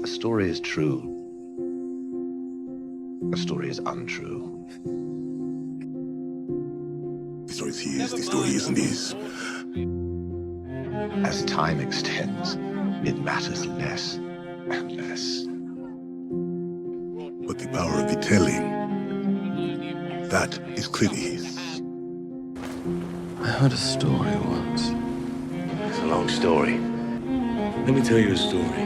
A story is true. A story is untrue. The story's his, the story isn't his. As time extends, it matters less and less. But the power of the telling, that is clearly his. I heard a story once. It's a long story. Let me tell you a story.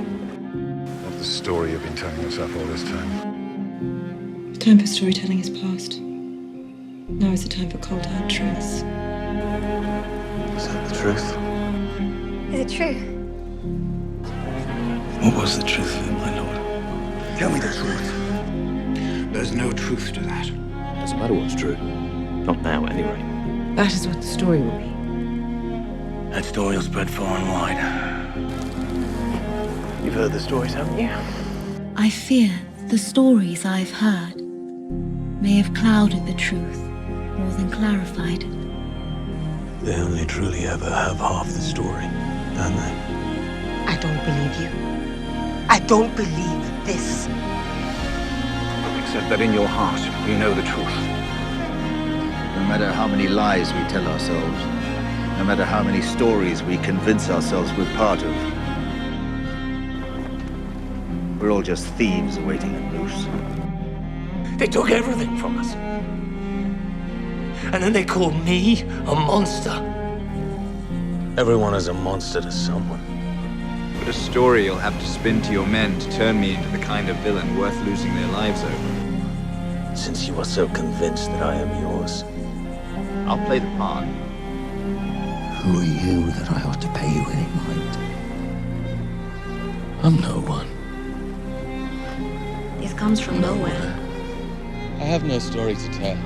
Of the story you've been telling yourself all this time. The time for storytelling is past. Now is the time for cold hard truths. Is that the truth? Is it true? What was the truth of it, my lord? Tell me the truth. There's no truth to that. Doesn't matter what's true. Not now, anyway. That is what the story will be. That story will spread far and wide. You've heard the stories, haven't you? I fear the stories I've heard may have clouded the truth more than clarified it. They only truly ever have half the story, don't they? I don't believe you. I don't believe this. Except that in your heart, you know the truth. No matter how many lies we tell ourselves, no matter how many stories we convince ourselves we're part of, we're all just thieves waiting at noose. They took everything from us. And then they called me a monster. Everyone is a monster to someone. But a story you'll have to spin to your men to turn me into the kind of villain worth losing their lives over. Since you are so convinced that I am yours, I'll play the part. who are you that I ought to pay you any mind? I'm no one. This comes from nowhere. I have no story to tell.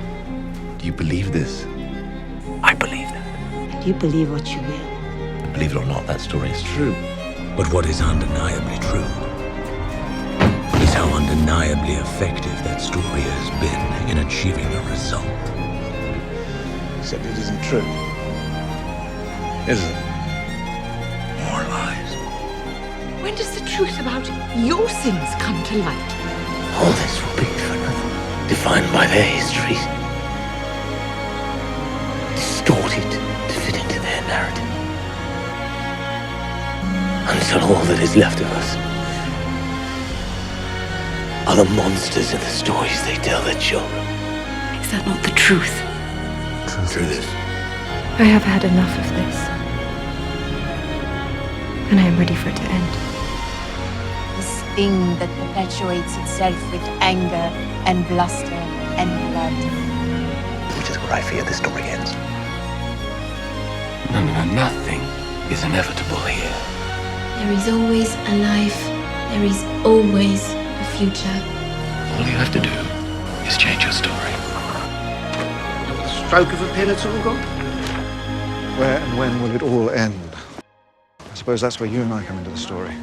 Do you believe this? I believe that. And you believe what you will. Believe it or not, that story is true. But what is undeniably true is how undeniably effective that story has been in achieving a result. Except it isn't true. Is it? More lies. When does the truth about your sins come to light? All this will be for nothing. Defined by their histories. Distorted to fit into their narrative. Until all that is left of us are the monsters in the stories they tell their children. Is that not the truth? Truth is, I have had enough of this. And I am ready for it to end. This thing that perpetuates itself with anger and bluster and blood. Which is where I fear the story ends. no, nothing is inevitable here. There is always a life. There is always a future. All you have to do is change your story. Stroke of a pen, it's all gone. Where and when will it all end? I suppose that's where you and I come into the story.